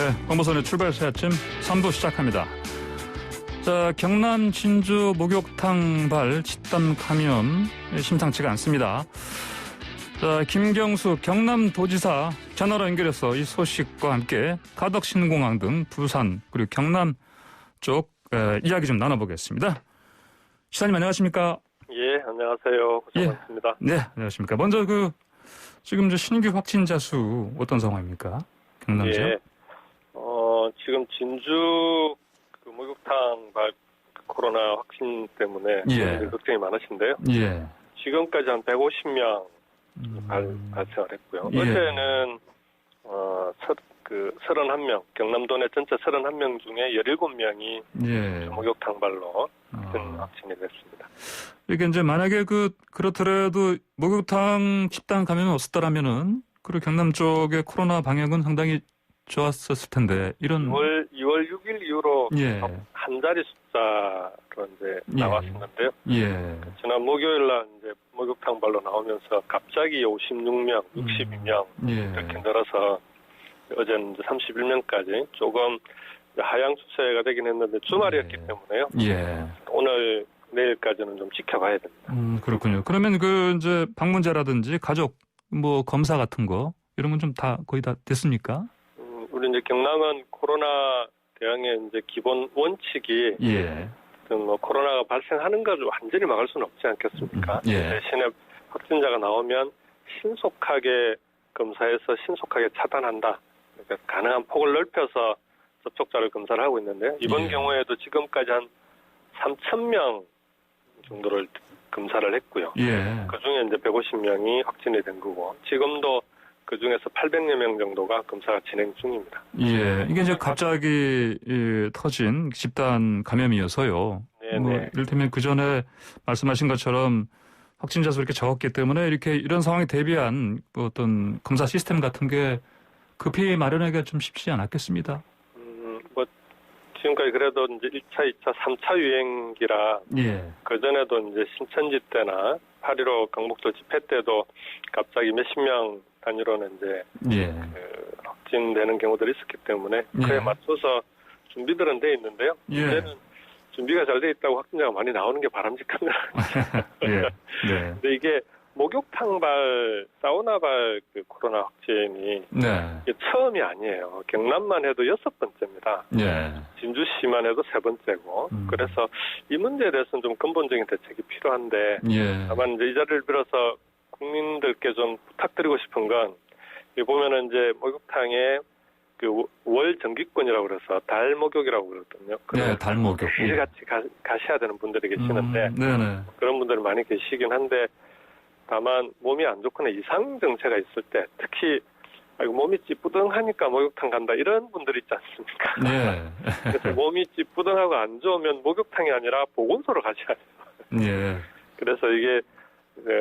네, 광보선의 출발새 아침 3부 시작합니다. 자, 경남 진주 목욕탕발 집단 감염 심상치가 않습니다. 자, 김경수 경남도지사 전화로 연결해서 이 소식과 함께 가덕신공항 등 부산 그리고 경남 쪽 이야기 좀 나눠보겠습니다. 시사님 안녕하십니까? 예, 안녕하세요. 고생 많습니다. 네, 안녕하십니까? 먼저 지금 신규 확진자 수 어떤 상황입니까? 경남 지역? 예, 지금 진주 목욕탕 코로나 확진 때문에 걱정이 많으신데요. 예. 지금까지 한 150명 발생을 했고요. 예. 어제는 31명, 경남도 내 전체 31명 중에 17명이 목욕탕 발로 확진이 됐습니다. 이게 이제 만약에 그렇더라도 목욕탕 집단 감염이 없었더라면은 그리고 경남 쪽의 코로나 방역은 상당히 좋았었을 텐데 이런 2월 6일 이후로 한 자리 숫자로 이제 나왔었는데요. 지난 목요일 날 이제 목욕탕 발로 나오면서 갑자기 56명, 62명 이렇게 늘어서 어제는 이제 31명까지 조금 하향 추세가 되긴 했는데 주말이었기 때문에요. 오늘 내일까지는 좀 지켜봐야 됩니다. 그렇군요. 그러면 이제 방문자라든지 가족 검사 같은 거 이런 건 좀 다 거의 다 됐습니까? 우리 이제 경남은 코로나 대응의 이제 기본 원칙이 코로나가 발생하는 것을 완전히 막을 수는 없지 않겠습니까? 대신에 확진자가 나오면 신속하게 검사해서 신속하게 차단한다. 그러니까 가능한 폭을 넓혀서 접촉자를 검사를 하고 있는데요. 이번 경우에도 지금까지 한 3,000명 정도를 검사를 했고요. 그중에 이제 150명이 확진이 된 거고 지금도 그 중에서 800여 명 정도가 검사가 진행 중입니다. 이게 이제 갑자기 터진 집단 감염이어서요. 이를테면 그 전에 말씀하신 것처럼 확진자 수 이렇게 적었기 때문에 이런 상황에 대비한 어떤 검사 시스템 같은 게 급히 마련하기가 좀 쉽지 않았겠습니다. 지금까지 그래도 이제 1차, 2차, 3차 유행기라 그 전에도 이제 신천지 때나 8.15 강북도 집회 때도 갑자기 몇십 명 단위로는 이제 확진되는 경우들이 있었기 때문에 그에 맞춰서 준비들은 돼 있는데요. 이제는 준비가 잘 돼 있다고 확진자가 많이 나오는 게 바람직합니다. 근데 이게 목욕탕발, 사우나발 코로나 확진이 이게 처음이 아니에요. 경남만 해도 6번째입니다. 진주시만 해도 3번째고. 그래서 이 문제에 대해서는 좀 근본적인 대책이 필요한데 다만 이제 이 자리를 빌어서 국민들께 좀 부탁드리고 싶은 건 여기 보면은 이제 목욕탕에 월 정기권이라고 그래서 달 목욕이라고 그러거든요. 달 목욕. 매일같이 가셔야 되는 분들이 계시는데 그런 분들이 많이 계시긴 한데 다만 몸이 안 좋거나 이상 증세가 있을 때 특히 몸이 찌뿌둥하니까 목욕탕 간다 이런 분들 있지 않습니까? 그래서 몸이 찌뿌둥하고 안 좋으면 목욕탕이 아니라 보건소로 가셔야 돼요. 그래서 이게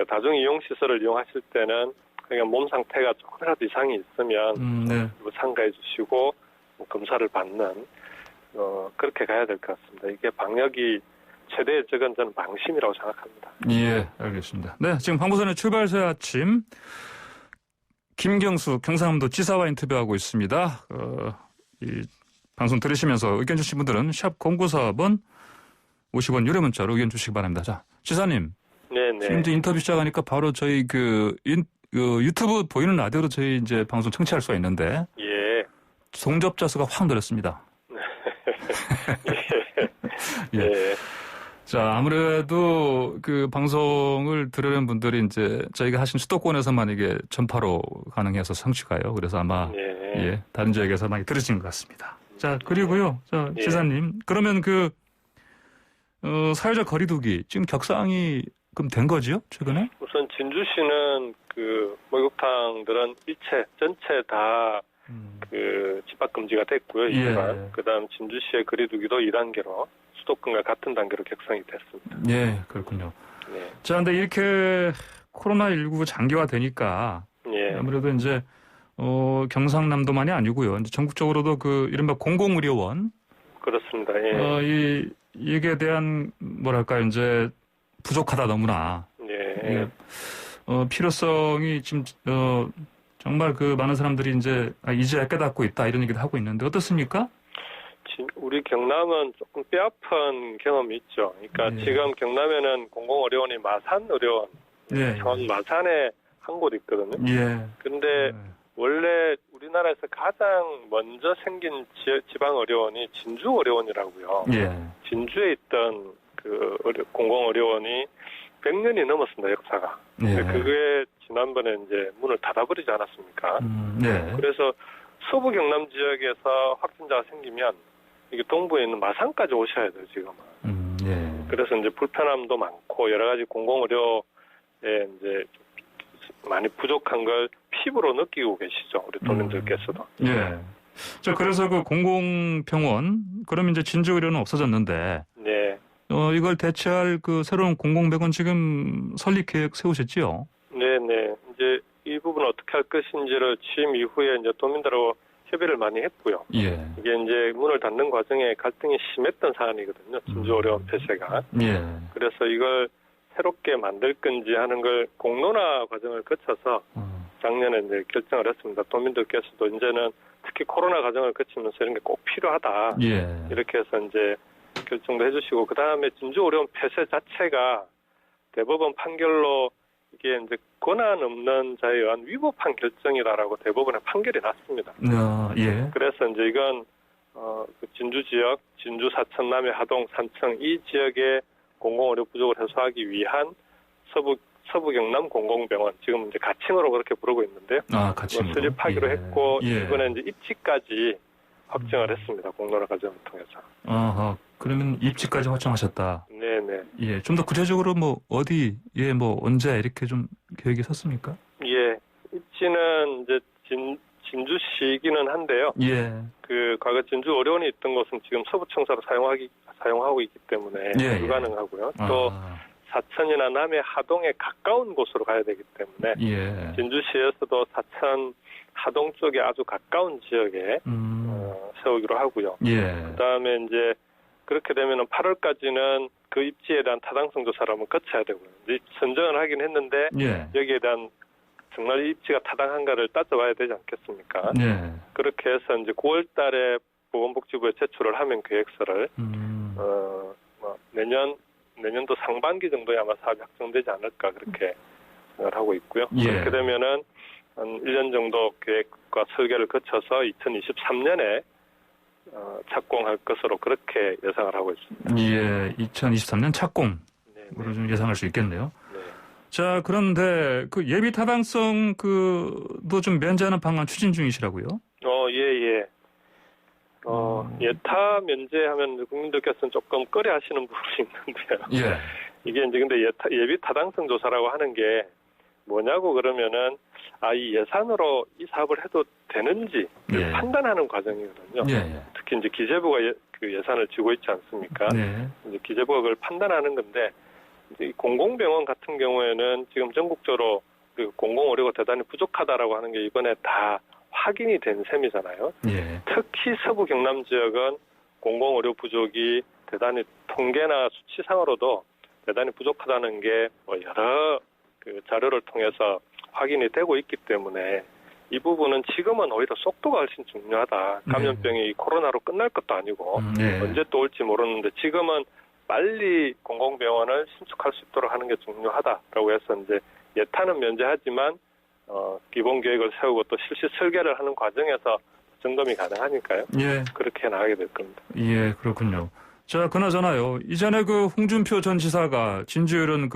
다중이용시설을 이용하실 때는 그냥 몸 상태가 조금이라도 이상이 있으면 참가해 주시고 검사를 받는 그렇게 가야 될 것 같습니다. 이게 방역이 최대의 적은 저는 방심이라고 생각합니다. 알겠습니다. 네, 지금 광보선의 출발새 아침 김경수 경상남도 지사와 인터뷰하고 있습니다. 이 방송 들으시면서 의견 주신 분들은 샵 0945번 50원 유료 문자로 의견 주시기 바랍니다. 자, 지사님. 지금 이제 인터뷰 시작하니까 바로 저희 유튜브 보이는 라디오로 저희 이제 방송 청취할 수가 있는데 동접자 수가 확 늘었습니다. 자, 아무래도 방송을 들으는 분들이 이제 저희가 하신 수도권에서만 이게 전파로 가능해서 성취가요. 그래서 아마 다른 지역에서 많이 들으신 것 같습니다. 자, 그리고요, 지사님, 그러면 사회적 거리두기 지금 격상이 그럼 된 거죠, 최근에? 우선 진주시는 목욕탕들은 전체 다 집합 금지가 됐고요. 그다음 진주시의 거리두기도 2단계로 수도권과 같은 단계로 격상이 됐습니다. 그렇군요. 자, 근데 이렇게 코로나19 장기화되니까 아무래도 이제 경상남도만이 아니고요. 이제 전국적으로도 이른바 공공의료원 그렇습니다. 이게 대한 이제 부족하다 너무나. 필요성이 지금 정말 그 많은 사람들이 이제 깨닫고 있다 이런 얘기도 하고 있는데 어떻습니까? 우리 경남은 조금 뼈아픈 경험이 있죠. 그러니까 예. 지금 경남에는 공공의료원이 마산의료원, 예. 현 마산에 한 곳 있거든요. 예. 근데 원래 우리나라에서 가장 먼저 생긴 지방의료원이 진주의료원이라고요. 예. 진주에 있던 그 공공의료원이 100년이 넘었습니다, 역사가. 예. 그게 지난번에 이제 문을 닫아버리지 않았습니까? 네. 그래서 서부 경남 지역에서 확진자가 생기면 이게 동부에 있는 마산까지 오셔야 돼요, 지금은. 예. 그래서 이제 불편함도 많고 여러 가지 공공의료에 이제 많이 부족한 걸 피부로 느끼고 계시죠, 우리 도민들께서도. 예. 그래서 그 공공병원, 그럼 이제 진주의료는 없어졌는데. 네. 이걸 대체할 그 새로운 공공병원 지금 설립 계획 세우셨지요? 네네. 이제 이 부분 어떻게 할 것인지를 취임 이후에 이제 도민들하고 협의를 많이 했고요. 예. 이게 이제 문을 닫는 과정에 갈등이 심했던 사안이거든요. 진주의료원 폐쇄가. 예. 그래서 이걸 새롭게 만들 건지 하는 걸 공론화 과정을 거쳐서 작년에 이제 결정을 했습니다. 도민들께서도 이제는 특히 코로나 과정을 거치면서 이런 게 꼭 필요하다. 예. 이렇게 해서 이제 결정도 해주시고, 그 다음에 진주의료원 폐쇄 자체가 대법원 판결로 이게 이제 권한 없는 자에 의한 위법한 결정이다라고 대법원에 판결이 났습니다. 예. 그래서 이제 이건 그 진주 지역, 진주 사천 남해 하동 산청 이 지역의 공공의료 부족을 해소하기 위한 서부 경남 공공병원, 지금 이제 가칭으로 그렇게 부르고 있는데요. 가칭으로. 설립하기로 했고 예. 이번에 이제 입지까지 확정을 했습니다. 공론화 과정을 통해서. 그러면 입지까지 확정하셨다. 네네. 예. 좀 더 구체적으로 어디에 언제 이렇게 좀 계획이 섰습니까? 예. 입지는 이제 진주시이기는 한데요. 예. 그 과거 진주의료원이 있던 곳은 지금 서부청사로 사용하고 있기 때문에 예. 불가능하고요. 또 사천이나 남해 하동에 가까운 곳으로 가야 되기 때문에 예. 진주시에서도 사천 하동 쪽에 아주 가까운 지역에 세우기로 하고요. 예. 그다음에 이제 그렇게 되면은 8월까지는 그 입지에 대한 타당성 조사를 한번 거쳐야 되고요. 이제 선정을 하긴 했는데 예. 여기에 대한 정말 입지가 타당한가를 따져봐야 되지 않겠습니까? 예. 그렇게 해서 이제 9월 달에 보건복지부에 제출을 하면 계획서를 내년도 상반기 정도에 아마 사업이 확정되지 않을까 그렇게 생각을 하고 있고요. 예. 그렇게 되면은 한 1년 정도 계획과 설계를 거쳐서 2023년에 착공할 것으로 그렇게 예상을 하고 있습니다. 예, 2023년 착공으로 좀 예상할 수 있겠네요. 네. 자, 그런데 그 예비 타당성 도 좀 면제하는 방안 추진 중이시라고요? 예. 예타 면제하면 국민들께서는 조금 꺼려하시는 부분이 있는데요. 예. 이게 이제 근데 예비 타당성 조사라고 하는 게 뭐냐고 그러면은 이 예산으로 이 사업을 해도 되는지 예. 판단하는 과정이거든요. 예. 특히 이제 기재부가 그 예산을 쥐고 있지 않습니까? 네. 이제 기재부가 그걸 판단하는 건데 이제 공공병원 같은 경우에는 지금 전국적으로 그 공공의료가 대단히 부족하다라고 하는 게 이번에 다 확인이 된 셈이잖아요. 예. 특히 서부 경남 지역은 공공의료 부족이 대단히 통계나 수치상으로도 대단히 부족하다는 게 여러 그 자료를 통해서 확인이 되고 있기 때문에 이 부분은 지금은 오히려 속도가 훨씬 중요하다. 감염병이 코로나로 끝날 것도 아니고 언제 또 올지 모르는데 지금은 빨리 공공병원을 신축할 수 있도록 하는 게 중요하다라고 해서 이제 예타는 면제하지만 기본 계획을 세우고 또 실시 설계를 하는 과정에서 점검이 가능하니까요. 예. 그렇게 나가게 될 겁니다. 예, 그렇군요. 자, 그나저나요. 이전에 그 홍준표 전 지사가 진주의료원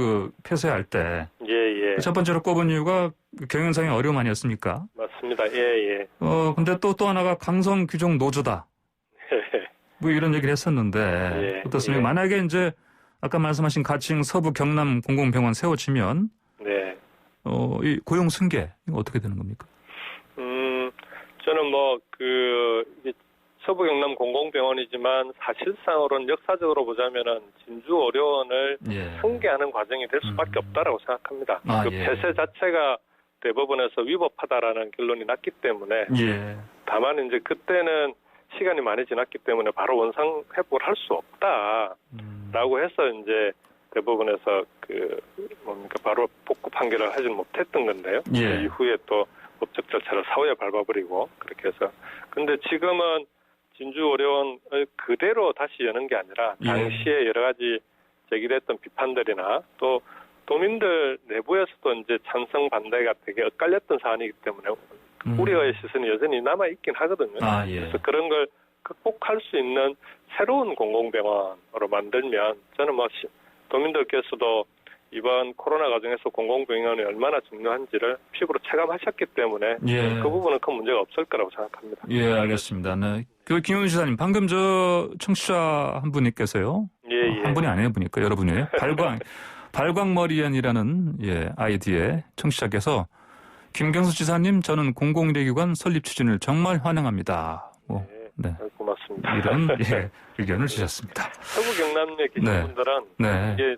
폐쇄할 때. 예. 첫 번째로 꼽은 이유가 경영상의 어려움 아니었습니까? 맞습니다. 예. 근데 또 하나가 강성 규정 노조다. 이런 얘기를 했었는데. 어떻습니까? 만약에 이제 아까 말씀하신 가칭 서부 경남 공공병원 세워지면. 네. 이 고용 승계, 이거 어떻게 되는 겁니까? 저는 이게 서부 경남 공공병원이지만 사실상으로는 역사적으로 보자면은 진주의료원을 승계하는 과정이 될 수밖에 없다라고 생각합니다. 폐쇄 자체가 대법원에서 위법하다라는 결론이 났기 때문에 다만 이제 그때는 시간이 많이 지났기 때문에 바로 원상 회복을 할 수 없다라고 해서 이제 대법원에서 바로 복구 판결을 하지는 못했던 건데요. 이후에 또 법적 절차를 사후에 밟아버리고 그렇게 해서. 근데 지금은 진주의료원 그대로 다시 여는 게 아니라 당시에 여러 가지 제기됐던 비판들이나 또 도민들 내부에서도 이제 찬성 반대가 되게 엇갈렸던 사안이기 때문에 우려의 시선이 여전히 남아있긴 하거든요. 그래서 그런 걸 극복할 수 있는 새로운 공공병원으로 만들면 저는 뭐 도민들께서도 이번 코로나 과정에서 공공병원이 얼마나 중요한지를 피부로 체감하셨기 때문에 그 부분은 큰 문제가 없을 거라고 생각합니다. 예, 알겠습니다. 네. 그 김용훈 지사님, 방금 저 청취자 한 분께서요. 한 분이 아니에요, 보니까 여러분이에요. 발광머리연이라는 아이디의 청취자께서 김경수 지사님, 저는 공공의료기관 설립 추진을 정말 환영합니다. 네. 고맙습니다. 이런 의견을 주셨습니다. 서구 경남에 계신 분들은 이게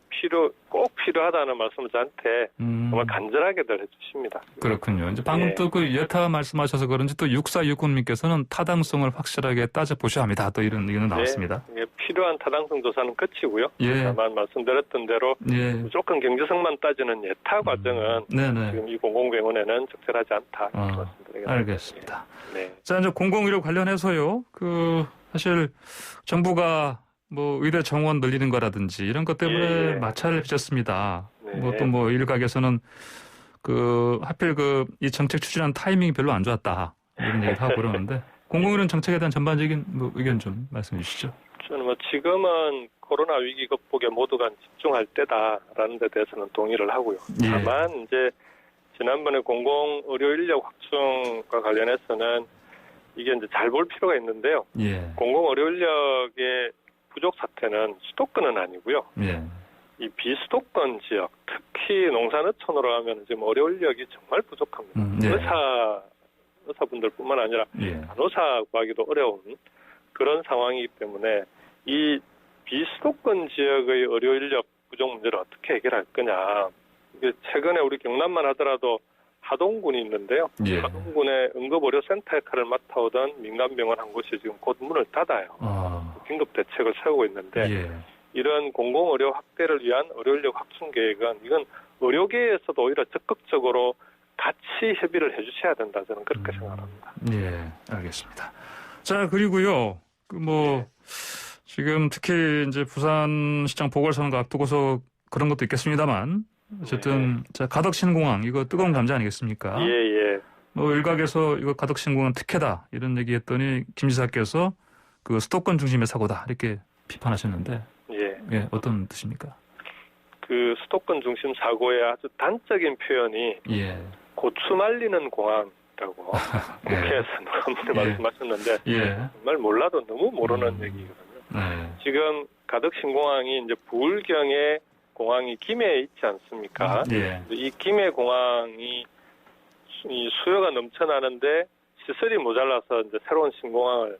꼭 필요하다는 말씀을 저한테 정말 간절하게들 해주십니다. 그렇군요. 이제 방금 또 그 여타 말씀하셔서 그런지 또 6460님께서는 타당성을 확실하게 따져보셔야 합니다. 또 이런 의견은 나왔습니다. 이게 필요한 타당성 조사는 끝이고요. 다만 말씀드렸던 대로 무조건 경제성만 따지는 예타 과정은 지금 이 공공병원에는 적절하지 않다. 말씀드리겠습니다. 알겠습니다. 자, 이제 공공의료 관련해서요. 사실 정부가 뭐 의대 정원 늘리는 거라든지 이런 것 때문에 마찰을 빚었습니다. 또 일각에서는 하필 이 정책 추진한 타이밍이 별로 안 좋았다. 이런 얘기도 하고 그러는데 공공의료 정책에 대한 전반적인 의견 좀 말씀해 주시죠. 저는 지금은 코로나 위기 극복에 모두가 집중할 때다라는 데 대해서는 동의를 하고요. 다만 이제 지난번에 공공의료 인력 확충과 관련해서는 이게 이제 잘 볼 필요가 있는데요. 공공의료 인력의 부족 사태는 수도권은 아니고요. 이 비수도권 지역, 특히 농산어촌으로 하면 지금 의료 인력이 정말 부족합니다. 의사분들뿐만 아니라 간호사 구하기도 어려운 그런 상황이기 때문에 이 비수도권 지역의 의료 인력 부족 문제를 어떻게 해결할 거냐. 이게 최근에 우리 경남만 하더라도 하동군이 있는데요. 하동군의 응급의료센터 역할을 맡아오던 민간병원 한 곳이 지금 곧 문을 닫아요. 긴급 대책을 세우고 있는데 이런 공공의료 확대를 위한 의료인력 확충 계획은 이건 의료계에서도 오히려 적극적으로 같이 협의를 해주셔야 된다. 저는 그렇게 생각합니다. 알겠습니다. 자, 그리고요. 지금 특히 이제 부산시장 보궐선거 앞두고서 그런 것도 있겠습니다만 어쨌든 가덕신공항 이거 뜨거운 감자 아니겠습니까? 일각에서 이거 가덕신공항 특혜다 이런 얘기했더니 김 지사께서 수도권 중심의 사고다 이렇게 비판하셨는데 어떤 뜻입니까? 수도권 중심 사고의 아주 단적인 표현이 고추 말리는 공항이라고 국회에서 한 분이 말씀하셨는데 정말 몰라도 너무 모르는 얘기거든요. 지금 가덕신공항이 이제 부울경에 공항이 김해에 있지 않습니까? 이 김해 공항이 이 수요가 넘쳐나는데 시설이 모자라서 이제 새로운 신공항을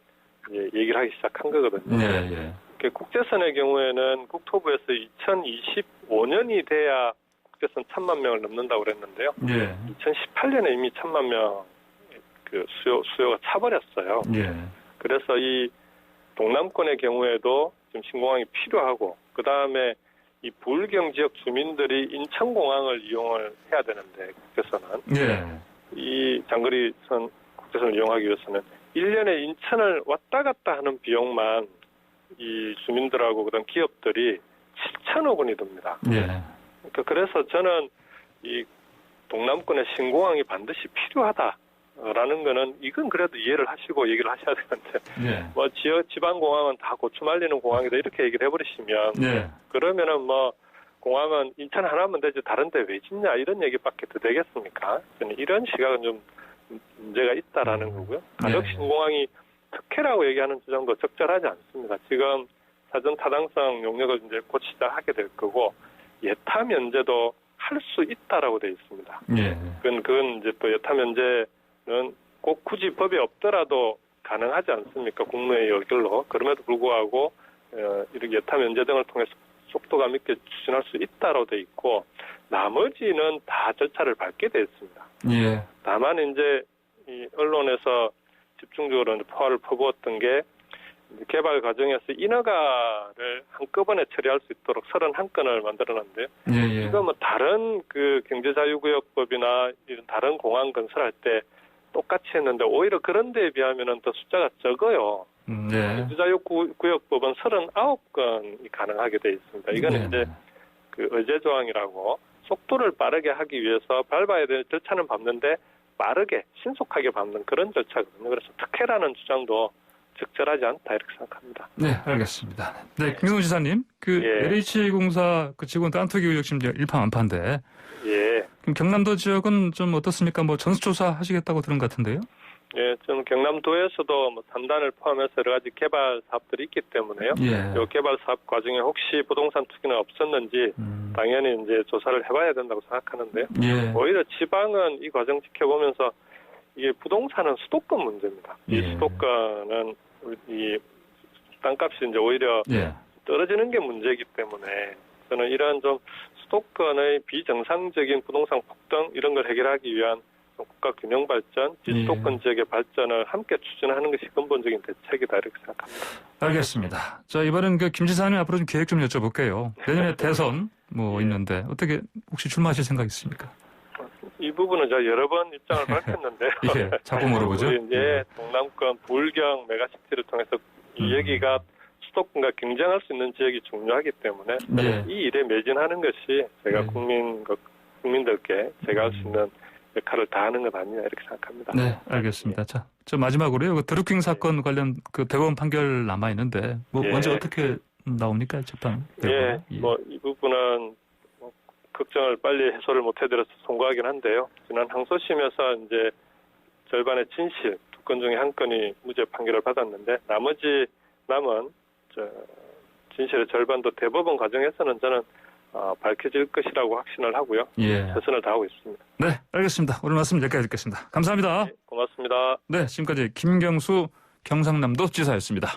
이제 얘기를 하기 시작한 거거든요. 국제선의 경우에는 국토부에서 2025년이 돼야 국제선 1,000만 명을 넘는다고 그랬는데요. 2018년에 이미 1,000만 명 수요가 차버렸어요. 그래서 이 동남권의 경우에도 지금 신공항이 필요하고 그 다음에 이 부울경 지역 주민들이 인천공항을 이용을 해야 되는데 국제선은 이 장거리선 국제선을 이용하기 위해서는 1년에 인천을 왔다 갔다 하는 비용만 이 주민들하고 그다음 기업들이 7천억 원이 듭니다. 그래서 저는 이 동남권의 신공항이 반드시 필요하다라는 거는 이건 그래도 이해를 하시고 얘기를 하셔야 되는데 지방공항은 다 고추 말리는 공항이다 이렇게 얘기를 해버리시면 그러면은 공항은 인천 하나면 되지 다른 데 왜 짓냐 이런 얘기밖에 더 되겠습니까? 저는 이런 시각은 좀 문제가 있다라는 거고요. 가덕신공항이 특혜라고 얘기하는 주장도 적절하지 않습니다. 지금 사전 타당성 용역을 이제 곧 시작하게 될 거고 예타 면제도 할 수 있다라고 되어 있습니다. 그건 이제 또 예타 면제는 꼭 굳이 법에 없더라도 가능하지 않습니까? 국무회의 의결로. 그럼에도 불구하고 이렇게 예타 면제 등을 통해서 속도감 있게 추진할 수 있다라고 되어 있고 나머지는 다 절차를 밟게 되어 있습니다. 다만 이제 이 언론에서 집중적으로 포화를 퍼부었던 게 개발 과정에서 인허가를 한꺼번에 처리할 수 있도록 31건을 만들어놨는데요. 예. 이거 뭐 다른 그 경제자유구역법이나 이런 다른 공항 건설할 때 똑같이 했는데 오히려 그런 데에 비하면은 더 숫자가 적어요. 경제자유구역법은 39건이 가능하게 돼 있습니다. 이거는 이제 그 의제 조항이라고 속도를 빠르게 하기 위해서 밟아야 될 절차는 밟는데 빠르게 신속하게 밟는 그런 절차거든요. 그래서 특혜라는 주장도 적절하지 않다 이렇게 생각합니다. 네, 알겠습니다. 네, 김경수 지사님, LH공사 그 직원 딴투기 의혹 지금 일파만파인데, 그럼 경남도 지역은 좀 어떻습니까? 뭐 전수조사 하시겠다고 들은 것 같은데요? 예, 저는 경남도에서도 뭐 산단을 포함해서 여러 가지 개발 사업들이 있기 때문에요. 이 개발 사업 과정에 혹시 부동산 투기는 없었는지 당연히 이제 조사를 해봐야 된다고 생각하는데요. 오히려 지방은 이 과정 지켜보면서 이게 부동산은 수도권 문제입니다. 이 수도권은 이 땅값이 이제 오히려 떨어지는 게 문제이기 때문에 저는 이런 좀 수도권의 비정상적인 부동산 폭등 이런 걸 해결하기 위한 국가 균형 발전, 비수도권 지역의 발전을 함께 추진하는 것이 근본적인 대책이다 이렇게 생각합니다. 알겠습니다. 자, 이번엔 그 김 지사님 앞으로 좀 계획 좀 여쭤볼게요. 내년에 대선 있는데 어떻게 혹시 출마하실 생각 있습니까? 이 부분은 제가 여러 번 입장을 밝혔는데요. 자꾸 물어보죠. 우리 이제 동남권 불경 메가시티를 통해서 이 여기가 수도권과 경쟁할 수 있는 지역이 중요하기 때문에 이 일에 매진하는 것이 제가 국민들께 제가 할 수 있는 역할을 다하는 것 아니냐 이렇게 생각합니다. 네, 알겠습니다. 자, 저 마지막으로요. 그 드루킹 사건 관련 그 대법원 판결 남아 있는데 언제 어떻게 나옵니까 재판? 뭐 이 부분은 걱정을 빨리 해소를 못 해드려서 송구하긴 한데요. 지난 항소심에서 이제 절반의 진실 2건 중에 1건이 무죄 판결을 받았는데 나머지 남은 진실의 절반도 대법원 과정에서는 저는 밝혀질 것이라고 확신을 하고요. 최선을 다하고 있습니다. 네, 알겠습니다. 오늘 말씀 여기까지 듣겠습니다. 감사합니다. 네, 고맙습니다. 네, 지금까지 김경수 경상남도 지사였습니다.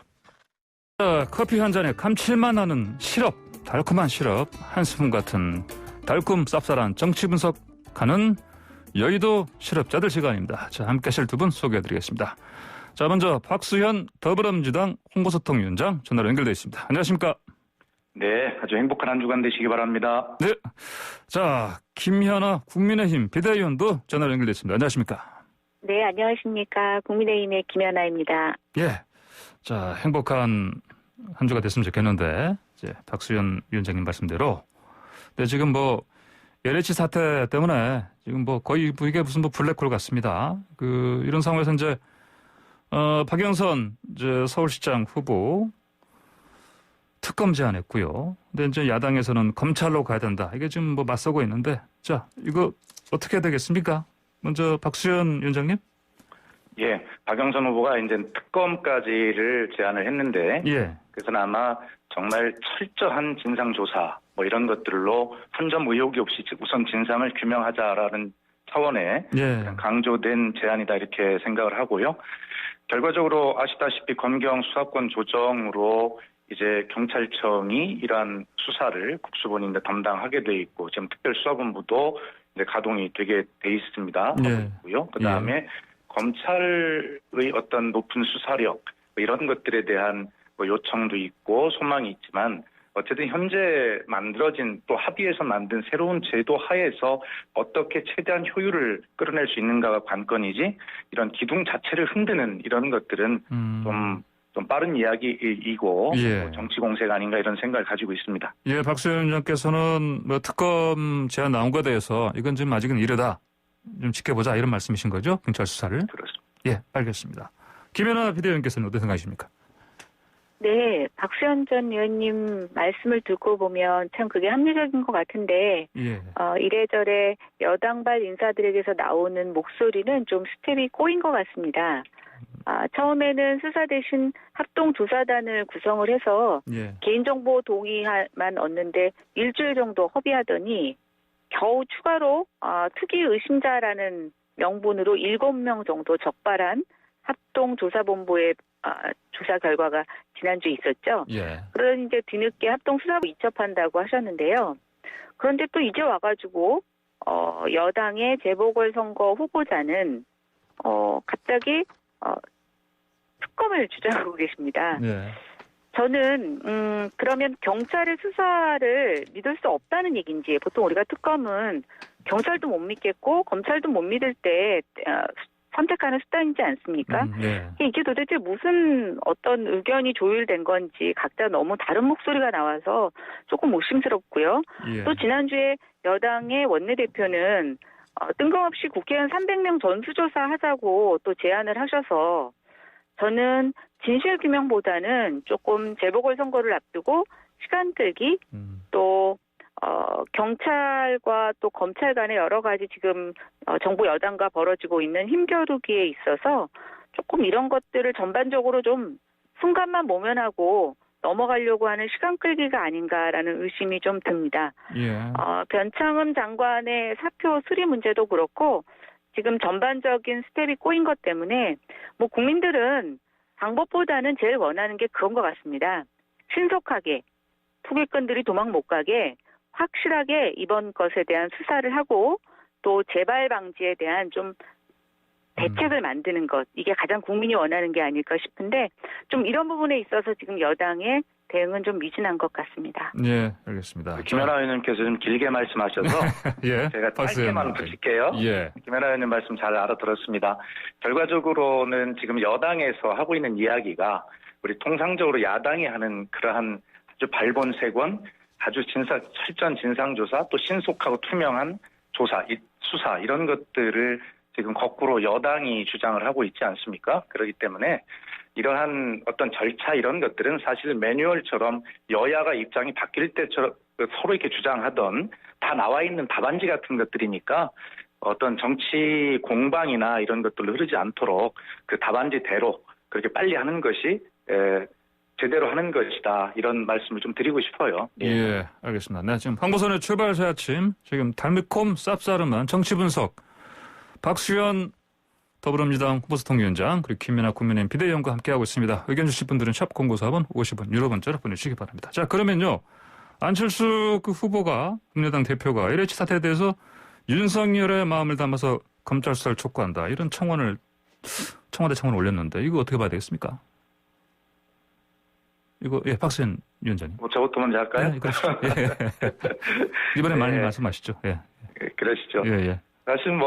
자, 커피 한 잔에 감칠맛 나는 시럽, 달콤한 시럽, 한 스푼 같은 달콤 쌉쌀한 정치 분석하는 여의도 시럽자들 시간입니다. 자, 함께 하실 두 분 소개해드리겠습니다. 자, 먼저 박수현 더불어민주당 홍보소통위원장 전화로 연결되어 있습니다. 안녕하십니까? 네, 아주 행복한 한 주간 되시기 바랍니다. 네. 자, 김현아 국민의힘 비대위원도 전화로 연결되어 있습니다. 안녕하십니까? 네, 안녕하십니까. 국민의힘의 김현아입니다. 자, 행복한 한 주가 됐으면 좋겠는데, 이제 박수현 위원장님 말씀대로. 네, 지금 LH 사태 때문에 지금 거의 이게 무슨 블랙홀 같습니다. 이런 상황에서 이제, 박영선 서울시장 후보 특검 제안했고요. 근데 이제 야당에서는 검찰로 가야 된다. 이게 지금 맞서고 있는데, 자, 이거 어떻게 해야 되겠습니까? 먼저 박수현 위원장님. 예, 박영선 후보가 이제 특검까지를 제안을 했는데, 그래서는 아마 정말 철저한 진상조사 이런 것들로 한 점 의혹이 없이 우선 진상을 규명하자라는 차원의 강조된 제안이다 이렇게 생각을 하고요. 결과적으로 아시다시피 검경 수사권 조정으로 이제 경찰청이 이러한 수사를 국수본이 이제 담당하게 돼 있고 지금 특별수사본부도 이제 가동이 되게 돼 있습니다. 있고요. 그 다음에 검찰의 어떤 높은 수사력 이런 것들에 대한 요청도 있고 소망이 있지만 어쨌든 현재 만들어진 또 합의해서 만든 새로운 제도 하에서 어떻게 최대한 효율을 끌어낼 수 있는가가 관건이지 이런 기둥 자체를 흔드는 이런 것들은 좀 빠른 이야기이고 정치 공세가 아닌가 이런 생각을 가지고 있습니다. 박수현 위원장께서는 특검 제안 나온 것에 대해서 이건 지금 아직은 이르다. 좀 지켜보자 이런 말씀이신 거죠? 경찰 수사를. 그렇습니다. 알겠습니다. 김연아 비대위원께서는 어떻게 생각하십니까? 네, 박수현 전 의원님 말씀을 듣고 보면 참 그게 합리적인 것 같은데 이래저래 여당발 인사들에게서 나오는 목소리는 좀 스텝이 꼬인 것 같습니다. 처음에는 수사 대신 합동조사단을 구성을 해서 개인정보 동의만 얻는데 일주일 정도 협의하더니 겨우 추가로 투기 의심자라는 명분으로 7명 정도 적발한 합동조사본부의 조사 결과가 지난주에 있었죠. 그러니 이제 뒤늦게 합동수사부 이첩한다고 하셨는데요. 그런데 또 이제 와가지고 여당의 재보궐선거 후보자는 갑자기 특검을 주장하고 계십니다. 네. 저는 그러면 경찰의 수사를 믿을 수 없다는 얘기인지, 보통 우리가 특검은 경찰도 못 믿겠고 검찰도 못 믿을 때 선택하는 수단이지 않습니까? 네. 이게 도대체 무슨 어떤 의견이 조율된 건지 각자 너무 다른 목소리가 나와서 조금 의심스럽고요. 예. 또 지난주에 여당의 원내대표는 뜬금없이 국회의원 300명 전수조사 하자고 또 제안을 하셔서, 저는 진실규명보다는 조금 재보궐선거를 앞두고 시간 끌기, 또 경찰과 또 검찰 간의 여러 가지 지금 정부 여당과 벌어지고 있는 힘겨루기에 있어서 조금 이런 것들을 전반적으로 좀 순간만 모면하고 넘어가려고 하는 시간 끌기가 아닌가라는 의심이 좀 듭니다. 예. 변창흠 장관의 사표 수리 문제도 그렇고 지금 전반적인 스텝이 꼬인 것 때문에 뭐 국민들은 방법보다는 제일 원하는 게 그런 것 같습니다. 신속하게 투기꾼들이 도망 못 가게 확실하게 이번 것에 대한 수사를 하고 또 재발 방지에 대한 좀 대책을 만드는 것, 이게 가장 국민이 원하는 게 아닐까 싶은데 좀 이런 부분에 있어서 지금 여당의 대응은 좀 미진한 것 같습니다. 예, 알겠습니다. 김연아 의원님께서 좀 길게 말씀하셔서 예, 제가 짧게만 붙일게요. 예. 김연아 의원님 말씀 잘 알아들었습니다. 결과적으로는 지금 여당에서 하고 있는 이야기가 우리 통상적으로 야당이 하는 그러한 아주 발본색원, 아주 철저한 진상조사, 또 신속하고 투명한 조사, 수사 이런 것들을 지금 거꾸로 여당이 주장을 하고 있지 않습니까? 그렇기 때문에 이러한 어떤 절차 이런 것들은 사실 매뉴얼처럼 여야가 입장이 바뀔 때처럼 서로 이렇게 주장하던 다 나와 있는 답안지 같은 것들이니까 어떤 정치 공방이나 이런 것들로 흐르지 않도록 그 답안지대로 그렇게 빨리 하는 것이 제대로 하는 것이다. 이런 말씀을 좀 드리고 싶어요. 예, 알겠습니다. 네, 지금 황보선의 출발새 아침, 지금 달미콤 쌉싸름한 정치 분석, 박수현 더불어민주당 후보소통위원장 그리고 김연아 국민의힘 비대위원과 함께하고 있습니다. 의견 주실 분들은 샵 0944번 50원 유료 문자로 보내주시기 바랍니다. 자, 그러면요. 안철수 그 후보가 국민의당 대표가 LH 사태에 대해서 윤석열의 마음을 담아서 검찰 수사를 촉구한다. 이런 청원대 청원을 올렸는데 이거 어떻게 봐야 되겠습니까? 이거 예, 박수현 위원장님. 저부터 먼저 할까요? 네, 그렇죠. 예. 이번에 많이 말씀하시죠. 예. 그러시죠. 예. 사실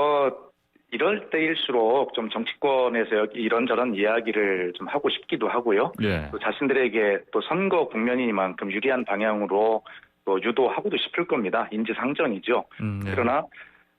이럴 때일수록 좀 정치권에서 이런저런 이야기를 좀 하고 싶기도 하고요. 예. 또 자신들에게 또 선거 국면이니만큼 유리한 방향으로 또 유도하고도 싶을 겁니다. 인지상정이죠. 예. 그러나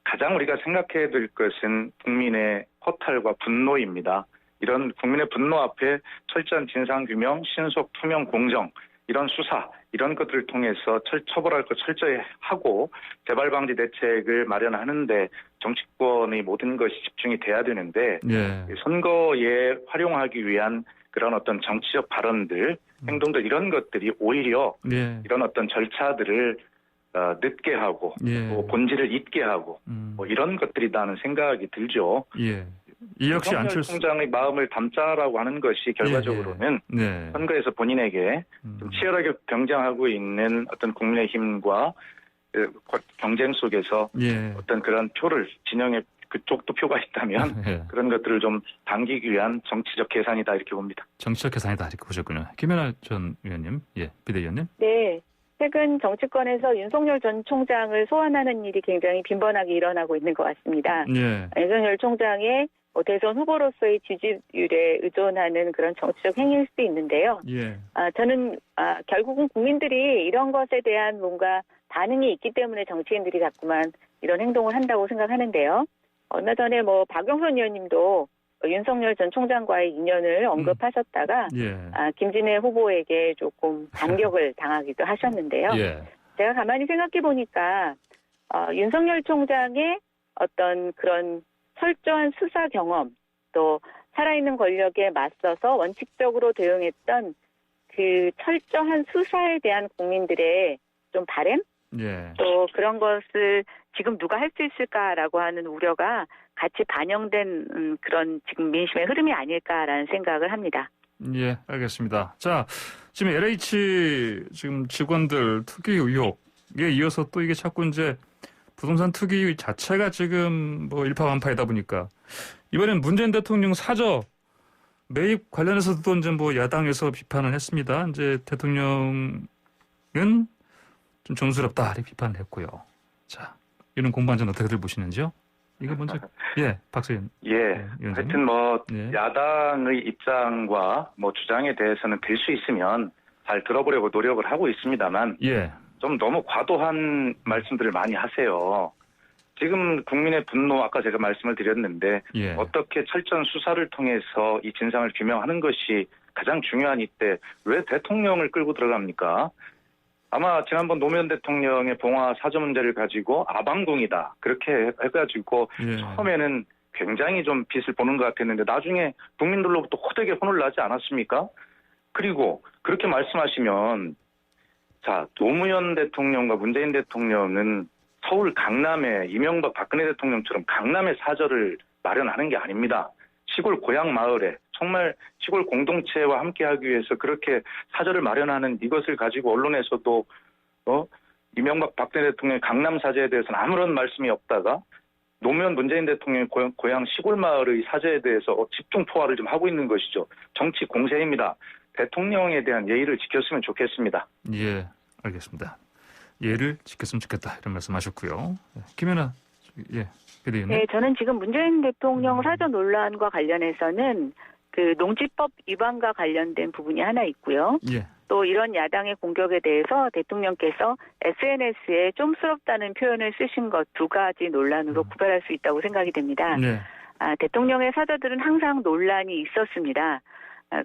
가장 우리가 생각해야 될 것은 국민의 허탈과 분노입니다. 이런 국민의 분노 앞에 철저한 진상규명, 신속, 투명, 공정 이런 수사 이런 것들을 통해서 처벌할 것 철저히 하고 재발방지 대책을 마련하는데 정치권의 모든 것이 집중이 돼야 되는데 예. 선거에 활용하기 위한 그런 어떤 정치적 발언들, 행동들 이런 것들이 오히려 예. 이런 어떤 절차들을 늦게 하고 예. 또 본질을 잊게 하고 뭐 이런 것들이라는 생각이 들죠. 예. 이 역시 안철수 총장의 마음을 담자라고 하는 것이 결과적으로는 네. 선거에서 본인에게 좀 치열하게 경쟁하고 있는 어떤 국민의힘과 경쟁 속에서 어떤 그런 표를 진영에 그쪽도 표가 있다면 그런 것들을 좀 당기기 위한 정치적 계산이다 이렇게 봅니다. 정치적 계산이다 이렇게 보셨군요. 김연아 전 의원님, 비대위원님. 네. 최근 정치권에서 윤석열 전 총장을 소환하는 일이 굉장히 빈번하게 일어나고 있는 것 같습니다. 예. 윤석열 총장의 대선 후보로서의 지지율에 의존하는 그런 정치적 행위일 수도 있는데요. 예. 저는 결국은 국민들이 이런 것에 대한 뭔가 반응이 있기 때문에 정치인들이 자꾸만 이런 행동을 한다고 생각하는데요. 얼마 전에 박영선 의원님도 윤석열 전 총장과의 인연을 언급하셨다가 김진애 후보에게 조금 반격을 당하기도 하셨는데요. 예. 제가 가만히 생각해 보니까 윤석열 총장의 어떤 그런 철저한 수사 경험, 또 살아있는 권력에 맞서서 원칙적으로 대응했던 그 철저한 수사에 대한 국민들의 좀 바램? 또 그런 것을 지금 누가 할 수 있을까라고 하는 우려가 같이 반영된 그런 지금 민심의 흐름이 아닐까라는 생각을 합니다. 예, 알겠습니다. 자, 지금 LH 지금 직원들 투기 의혹에 이어서 또 이게 자꾸 이제 부동산 투기 자체가 지금 일파만파이다 보니까 이번엔 문재인 대통령 사저 매입 관련해서도 이제 뭐 야당에서 비판을 했습니다. 이제 대통령은 좀 정수롭다 이렇게 비판을 했고요. 자, 이런 공방전 어떻게들 보시는지요? 이거 먼저 박서연. 하여튼 뭐 야당의 입장과 뭐 주장에 대해서는 될 수 있으면 잘 들어보려고 노력을 하고 있습니다만 좀 너무 과도한 말씀들을 많이 하세요. 지금 국민의 분노 아까 제가 말씀을 드렸는데 어떻게 철저한 수사를 통해서 이 진상을 규명하는 것이 가장 중요한 이때 왜 대통령을 끌고 들어갑니까? 아마 지난번 노무현 대통령의 봉화 사저 문제를 가지고 아방궁이다 그렇게 해가지고 처음에는 굉장히 좀 빛을 보는 것 같았는데 나중에 국민들로부터 호되게 혼을 나지 않았습니까? 그리고 그렇게 말씀하시면 자 노무현 대통령과 문재인 대통령은 서울 강남에 이명박 박근혜 대통령처럼 강남에 사저를 마련하는 게 아닙니다. 시골 고향 마을에 정말 시골 공동체와 함께하기 위해서 그렇게 사저를 마련하는 이것을 가지고 언론에서도 이명박 박근혜 대통령의 강남 사저에 대해서는 아무런 말씀이 없다가 노무현 문재인 대통령의 고향 시골 마을의 사저에 대해서 집중 포화를 좀 하고 있는 것이죠. 정치 공세입니다. 대통령에 대한 예의를 지켰으면 좋겠습니다. 예, 알겠습니다. 예를 지켰으면 좋겠다 이런 말씀하셨고요. 김연아 비대위원. 네, 저는 지금 문재인 대통령 사저 논란과 관련해서는 그 농지법 위반과 관련된 부분이 하나 있고요. 또 이런 야당의 공격에 대해서 대통령께서 SNS에 좀스럽다는 표현을 쓰신 것 두 가지 논란으로 구별할 수 있다고 생각이 됩니다. 대통령의 사저들은 항상 논란이 있었습니다.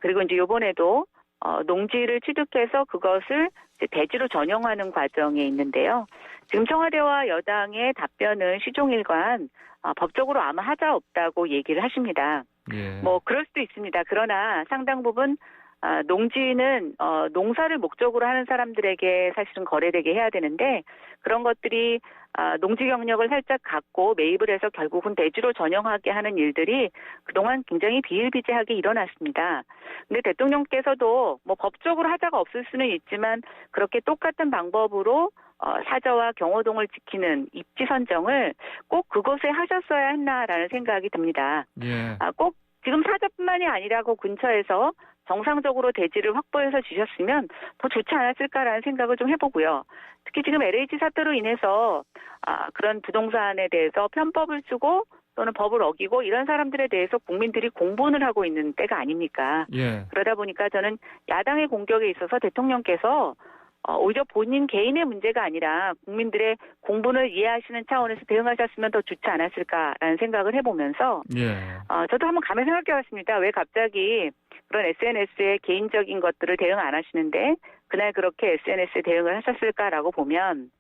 그리고 이제 이번에도 농지를 취득해서 그것을 이제 대지로 전용하는 과정에 있는데요. 지금 청와대와 여당의 답변은 시종일관 법적으로 아마 하자 없다고 얘기를 하십니다. 뭐 그럴 수도 있습니다. 그러나 상당 부분 농지는 농사를 목적으로 하는 사람들에게 사실은 거래되게 해야 되는데 그런 것들이 농지 경력을 살짝 갖고 매입을 해서 결국은 대지로 전용하게 하는 일들이 그동안 굉장히 비일비재하게 일어났습니다. 근데 대통령께서도 뭐 법적으로 하자가 없을 수는 있지만 그렇게 똑같은 방법으로 사저와 경호동을 지키는 입지 선정을 꼭 그곳에 하셨어야 했나라는 생각이 듭니다. 꼭 지금 사저뿐만이 아니라 그 근처에서 정상적으로 대지를 확보해서 주셨으면 더 좋지 않았을까라는 생각을 좀 해보고요. 특히 지금 LH 사태로 인해서 그런 부동산에 대해서 편법을 쓰고 또는 법을 어기고 이런 사람들에 대해서 국민들이 공분을 하고 있는 때가 아닙니까? 그러다 보니까 저는 야당의 공격에 있어서 대통령께서 오히려 본인 개인의 문제가 아니라 국민들의 공분을 이해하시는 차원에서 대응하셨으면 더 좋지 않았을까라는 생각을 해보면서 저도 한번 가만히 생각해봤습니다. 왜 갑자기 그런 SNS에 개인적인 것들을 대응 안 하시는데 그날 그렇게 SNS에 대응을 하셨을까라고 보면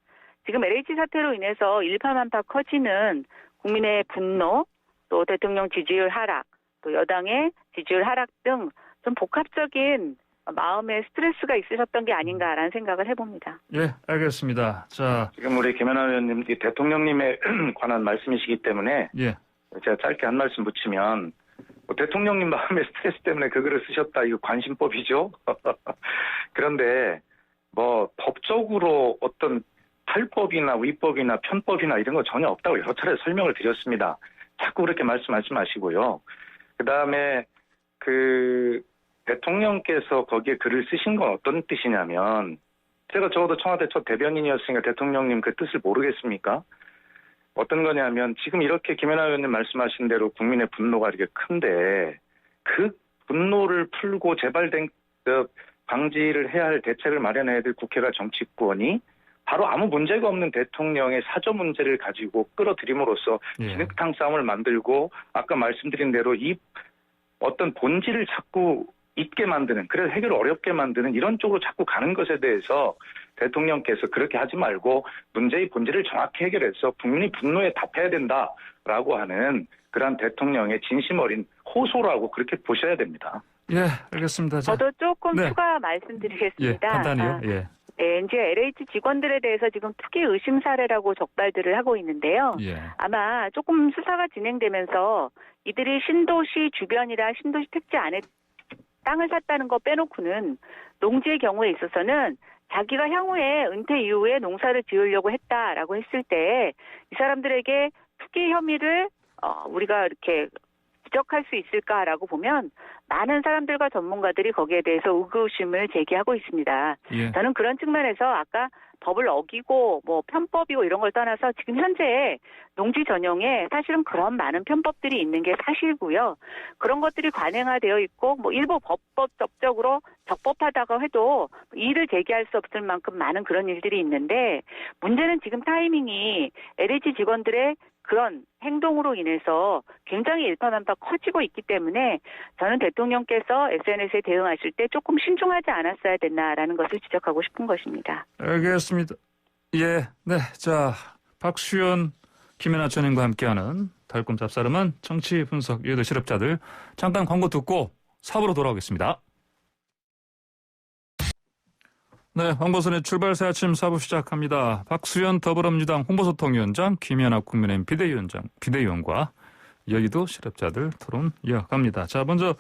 지금 LH 사태로 인해서 일파만파 커지는 국민의 분노, 또 대통령 지지율 하락, 또 여당의 지지율 하락 등 좀 복합적인 마음의 스트레스가 있으셨던 게 아닌가라는 생각을 해봅니다. 알겠습니다. 자, 지금 우리 김연아 의원님 대통령님에 관한 말씀이시기 때문에 제가 짧게 한 말씀 붙이면 대통령님 마음의 스트레스 때문에 그 글을 쓰셨다. 이거 관심법이죠. 그런데 뭐 법적으로 어떤 탈법이나 위법이나 편법이나 이런 거 전혀 없다고 여러 차례 설명을 드렸습니다. 자꾸 그렇게 말씀하지 마시고요. 그다음에 대통령께서 거기에 글을 쓰신 건 어떤 뜻이냐면 제가 적어도 청와대 첫 대변인이었으니까 대통령님 그 뜻을 모르겠습니까? 어떤 거냐면 지금 이렇게 김연아 의원님 말씀하신 대로 국민의 분노가 이렇게 큰데 그 분노를 풀고 재발된 방지를 해야 할 대책을 마련해야 될 국회가 정치권이 바로 아무 문제가 없는 대통령의 사저 문제를 가지고 끌어들임으로써 진흙탕 싸움을 만들고 아까 말씀드린 대로 이 어떤 본질을 자꾸 있게 만드는, 그래서 해결을 어렵게 만드는 이런 쪽으로 자꾸 가는 것에 대해서 대통령께서 그렇게 하지 말고 문제의 본질을 정확히 해결해서 국민의 분노에 답해야 된다라고 하는 그러한 대통령의 진심 어린 호소라고 그렇게 보셔야 됩니다. 알겠습니다. 저도 조금 추가 말씀드리겠습니다. 간단히요. 이제 LH 직원들에 대해서 지금 투기 의심 사례라고 적발들을 하고 있는데요. 아마 조금 수사가 진행되면서 이들이 신도시 주변이라 신도시 택지 안에 땅을 샀다는 거 빼놓고는 농지의 경우에 있어서는 자기가 향후에 은퇴 이후에 농사를 지으려고 했다라고 했을 때 이 사람들에게 투기 혐의를 우리가 이렇게 지적할 수 있을까라고 보면 많은 사람들과 전문가들이 거기에 대해서 의구심을 제기하고 있습니다. 예. 저는 그런 측면에서 아까 법을 어기고 뭐 편법이고 이런 걸 떠나서 지금 현재 농지 전용에 사실은 그런 많은 편법들이 있는 게 사실고요. 그런 것들이 관행화되어 있고 뭐 일부 법적으로 적법하다고 해도 이의를 제기할 수 없을 만큼 많은 그런 일들이 있는데 문제는 지금 타이밍이 LH 직원들의 그런 행동으로 인해서 굉장히 일파만파 커지고 있기 때문에 저는 대통령께서 SNS에 대응하실 때 조금 신중하지 않았어야 됐나라는 것을 지적하고 싶은 것입니다. 알겠습니다. 예, 네, 자 박수현, 김연아 전 의원과 함께하는 달콤 짭싸름한 정치 분석 여의도 실업자들 잠깐 광고 듣고 4부로 돌아오겠습니다. 네, 황보선의 출발새 아침 4부 시작합니다. 박수현 더불어민주당 홍보소통위원장, 김연아 국민의힘 비대위원과 여의도 실업자들 토론 이어갑니다. 자, 먼저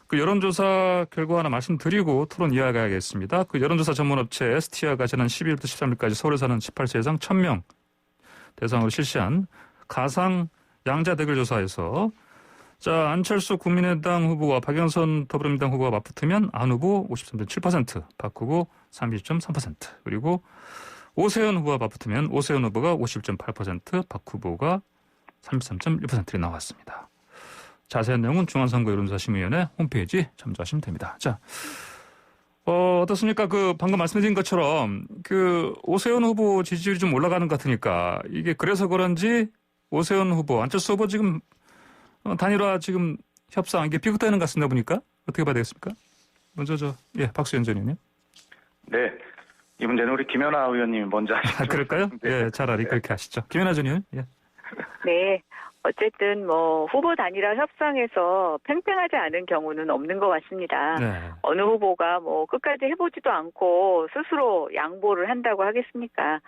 그 여론조사 결과 하나 말씀드리고 토론 이어가겠습니다. 그 여론조사 전문업체 STI가 지난 12일부터 13일까지 서울에 사는 18세 이상 1000명 대상으로 실시한 가상 양자 대결 조사에서 자, 안철수 국민의당 후보와 박영선 더불어민주당 후보가 맞붙으면 안 후보 53.7%, 박 후보 30.3%, 그리고 오세훈 후보가 맞붙으면 오세훈 후보가 50.8%, 박 후보가 33.1%로 나왔습니다. 자세한 내용은 중앙선거 여론조사 심의위원회 홈페이지 참조하시면 됩니다. 자, 어떻습니까? 그 방금 말씀드린 것처럼 그 오세훈 후보 지지율이 좀 올라가는 것 같으니까 이게 그래서 그런지 오세훈 후보, 안철수 후보 지금 단일화 지금 협상 이게 비극되는 것 같습니다. 보니까 어떻게 봐야 되겠습니까? 먼저 박수현 전 의원님. 네, 이 문제는 우리 김연아 의원님이 먼저 하시죠. 그럴까요? 네. 예, 차라리 그렇게 하시죠. 김연아 전 의원. 예. 네. 어쨌든 뭐 후보 단일화 협상에서 팽팽하지 않은 경우는 없는 것 같습니다. 네. 어느 후보가 뭐 끝까지 해보지도 않고 스스로 양보를 한다고 하겠습니까?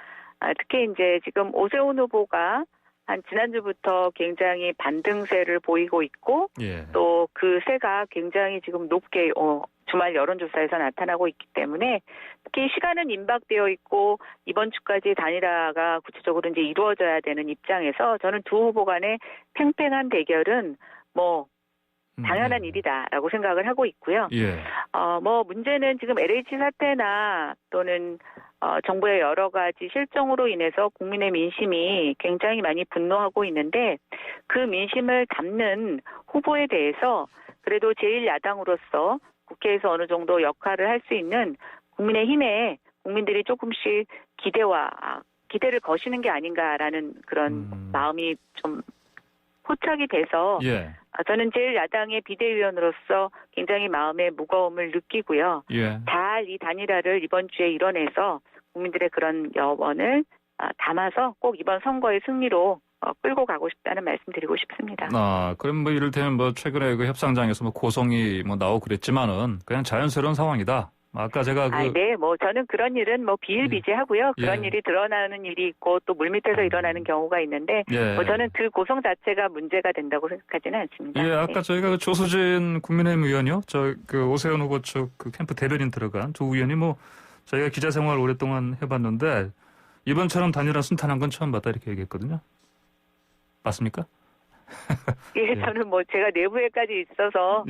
특히 이제 지금 오세훈 후보가 한 지난주부터 굉장히 반등세를 보이고 있고 예. 또 그 세가 굉장히 지금 높게 주말 여론조사에서 나타나고 있기 때문에 특히 시간은 임박되어 있고 이번 주까지 단일화가 구체적으로 이제 이루어져야 되는 입장에서 저는 두 후보 간의 팽팽한 대결은 뭐 당연한 일이다라고 생각을 하고 있고요. 예. 뭐 문제는 지금 LH 사태나 또는 정부의 여러 가지 실정으로 인해서 국민의 민심이 굉장히 많이 분노하고 있는데 그 민심을 담는 후보에 대해서 그래도 제1야당으로서 국회에서 어느 정도 역할을 할 수 있는 국민의힘에 국민들이 조금씩 기대를 거시는 게 아닌가라는 그런 마음이 좀 포착이 돼서 예. 저는 제1야당의 비대위원으로서 굉장히 마음의 무거움을 느끼고요. 예. 잘 이 단일화를 이번 주에 이뤄내서 국민들의 그런 여원을 담아서 꼭 이번 선거의 승리로 끌고 가고 싶다는 말씀 드리고 싶습니다. 그럼 뭐 이를테면 뭐 최근에 그 협상장에서 뭐 고성이 뭐 나오고 그랬지만은 그냥 자연스러운 상황이다. 아까 제가 네, 뭐 저는 그런 일은 뭐 비일비재하고요. 그런 일이 드러나는 일이 있고 또 물밑에서 일어나는 경우가 있는데 뭐 저는 그 고성 자체가 문제가 된다고 생각하지는 않습니다. 예, 아까 저희가 그 조수진 국민의힘 의원이요, 그 오세훈 후보 쪽 그 캠프 대변인 들어간 조 의원이 뭐 저희가 기자 생활 오랫동안 해봤는데 이번처럼 단일화 순탄한 건 처음 봤다 이렇게 얘기했거든요. 맞습니까? 예, 저는 뭐 제가 내부에까지 있어서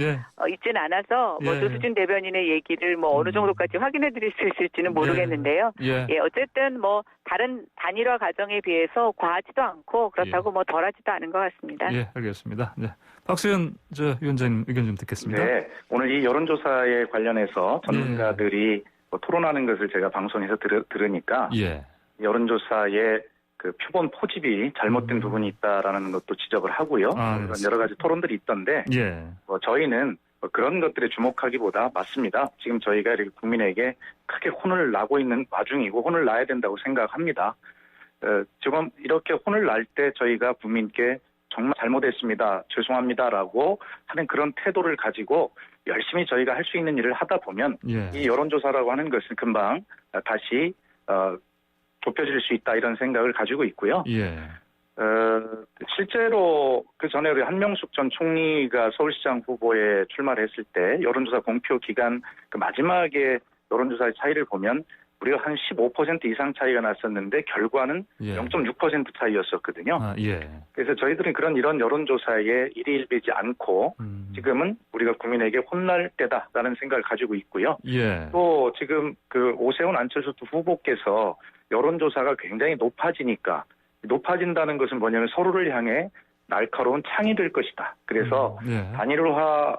있지는 않아서 뭐 조수진 대변인의 얘기를 뭐 어느 정도까지 확인해 드릴 수 있을지는 모르겠는데요. 예, 어쨌든 뭐 다른 단일화 과정에 비해서 과하지도 않고 그렇다고 뭐 덜하지도 않은 것 같습니다. 예, 알겠습니다. 네. 박수현 위원장님 의견 좀 듣겠습니다. 네, 오늘 이 여론조사에 관련해서 전문가들이 뭐 토론하는 것을 제가 방송에서 들으니까 여론조사에 그 표본 포집이 잘못된 부분이 있다라는 것도 지적을 하고요. 그런 여러 가지 토론들이 있던데 뭐 저희는 그런 것들에 주목하기보다 맞습니다. 지금 저희가 이렇게 국민에게 크게 혼을 나고 있는 와중이고 혼을 나야 된다고 생각합니다. 지금 이렇게 혼을 날 때 저희가 국민께 정말 잘못했습니다. 죄송합니다라고 하는 그런 태도를 가지고 열심히 저희가 할 수 있는 일을 하다 보면 이 여론조사라고 하는 것은 금방 다시 좁혀질 수 있다 이런 생각을 가지고 있고요. 실제로 그 전에 우리 한명숙 전 총리가 서울시장 후보에 출마를 했을 때 여론조사 공표 기간 그 마지막에 여론조사의 차이를 보면 우리가 한 15% 이상 차이가 났었는데 결과는 0.6% 차이였었거든요. 그래서 저희들은 이런 여론조사에 일희일비지 않고 지금은 우리가 국민에게 혼날 때다라는 생각을 가지고 있고요. 또 지금 그 오세훈 안철수 두 후보께서 여론조사가 굉장히 높아진다는 것은 뭐냐면 서로를 향해 날카로운 창이 될 것이다. 그래서 단일화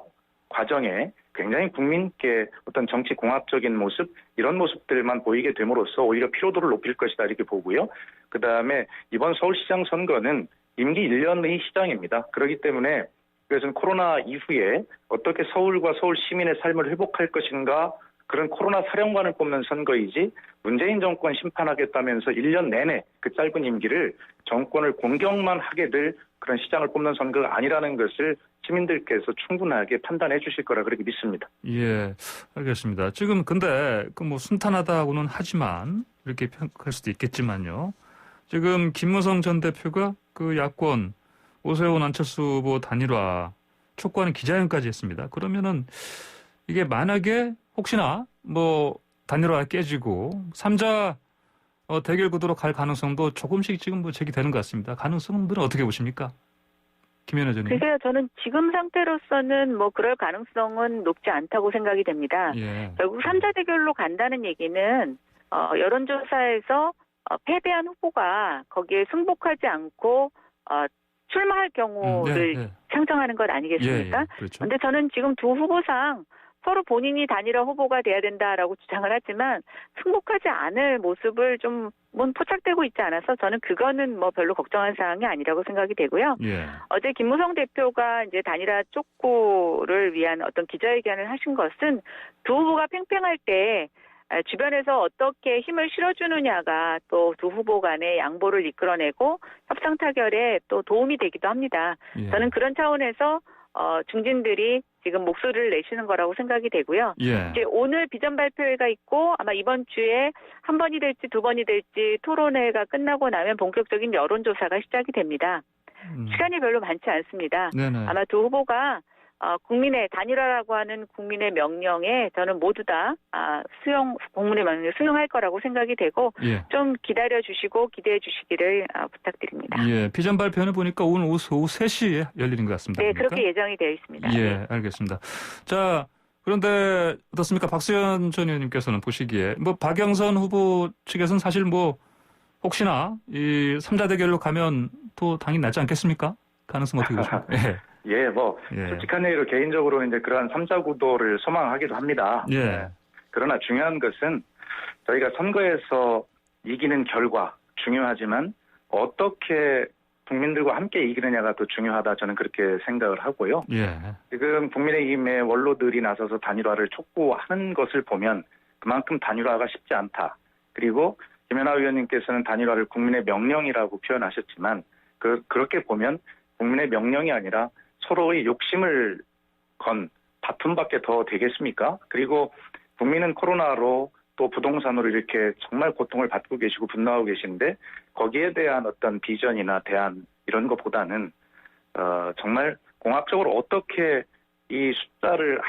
과정에 굉장히 국민께 어떤 정치 공학적인 모습 이런 모습들만 보이게 됨으로써 오히려 피로도를 높일 것이다 이렇게 보고요. 그다음에 이번 서울시장 선거는 임기 1년의 시장입니다. 그렇기 때문에 그래서 코로나 이후에 어떻게 서울과 서울 시민의 삶을 회복할 것인가 그런 코로나 사령관을 뽑는 선거이지 문재인 정권 심판하겠다면서 1년 내내 그 짧은 임기를 정권을 공격만 하게 될 그런 시장을 뽑는 선거가 아니라는 것을 시민들께서 충분하게 판단해 주실 거라 그렇게 믿습니다. 예, 알겠습니다. 지금 근데 뭐 순탄하다고는 하지만 이렇게 평가할 수도 있겠지만요. 지금 김무성 전 대표가 그 야권 오세훈 안철수 후보 단일화 촉구하는 기자회견까지 했습니다. 그러면은 이게 만약에 혹시나 뭐 단일화가 깨지고 3자 대결 구도로 갈 가능성도 조금씩 지금 뭐 제기되는 것 같습니다. 가능성들은 어떻게 보십니까? 김연아 전 의원. 글쎄요, 저는 지금 상태로서는 뭐 그럴 가능성은 높지 않다고 생각이 됩니다. 결국 3자 대결로 간다는 얘기는 여론조사에서 패배한 후보가 거기에 승복하지 않고 출마할 경우를 상정하는 것 아니겠습니까? 그런데 저는 지금 두 후보상 서로 본인이 단일화 후보가 돼야 된다라고 주장을 하지만 승복하지 않을 모습을 좀 포착되고 있지 않아서 저는 그거는 뭐 별로 걱정할 사항이 아니라고 생각이 되고요. 어제 김무성 대표가 이제 단일화 촉구를 위한 어떤 기자회견을 하신 것은 두 후보가 팽팽할 때 주변에서 어떻게 힘을 실어주느냐가 또 두 후보 간의 양보를 이끌어내고 협상 타결에 또 도움이 되기도 합니다. 저는 그런 차원에서 중진들이 지금 목소리를 내시는 거라고 생각이 되고요. 이제 오늘 비전 발표회가 있고 아마 이번 주에 한 번이 될지 두 번이 될지 토론회가 끝나고 나면 본격적인 여론조사가 시작이 됩니다. 시간이 별로 많지 않습니다. 아마 두 후보가 국민의 단일화라고 하는 국민의 명령에 저는 모두 다 국민의 명령에 수용할 거라고 생각이 되고 좀 기다려주시고 기대해 주시기를 부탁드립니다. 비전 발표는 보니까 오늘 오후 3시에 열리는 것 같습니다. 네, 그러니까? 그렇게 예정이 되어 있습니다. 알겠습니다. 자, 그런데 어떻습니까? 박수현 전 의원님께서는 보시기에 뭐 박영선 후보 측에서는 사실 뭐 혹시나 이 3자 대결로 가면 또 당이 나지 않겠습니까? 가능성 어떻게 보십니까? 솔직한 얘기로 개인적으로는 이제 그러한 3자 구도를 소망하기도 합니다. 그러나 중요한 것은 저희가 선거에서 이기는 결과 중요하지만 어떻게 국민들과 함께 이기느냐가 더 중요하다 저는 그렇게 생각을 하고요. 지금 국민의힘의 원로들이 나서서 단일화를 촉구하는 것을 보면 그만큼 단일화가 쉽지 않다. 그리고 김연아 의원님께서는 단일화를 국민의 명령이라고 표현하셨지만 그렇게 보면 국민의 명령이 아니라 서로의 욕심을 건 다툼밖에 더 되겠습니까? 그리고 국민은 코로나로 또 부동산으로 이렇게 정말 고통을 받고 계시고 분노하고 계신데 거기에 대한 어떤 비전이나 대안 이런 것보다는 정말 공학적으로 어떻게 이 숫자를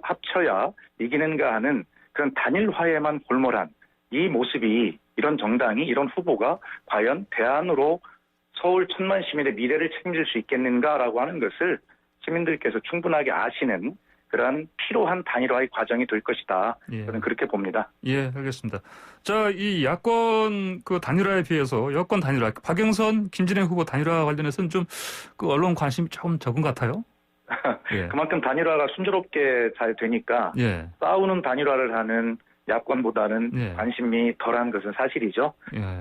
합쳐야 이기는가 하는 그런 단일화에만 골몰한 이 모습이 이런 정당이 이런 후보가 과연 대안으로 서울 1000만 시민의 미래를 책임질 수 있겠는가라고 하는 것을 시민들께서 충분하게 아시는 그러한 필요한 단일화의 과정이 될 것이다. 저는 그렇게 봅니다. 알겠습니다. 자, 이 야권 그 단일화에 비해서 여권 단일화, 박영선, 김진애 후보 단일화 관련해서는 좀 그 언론 관심이 조금 적은 것 같아요. 그만큼 단일화가 순조롭게 잘 되니까 싸우는 단일화를 하는 야권보다는 관심이 덜한 것은 사실이죠.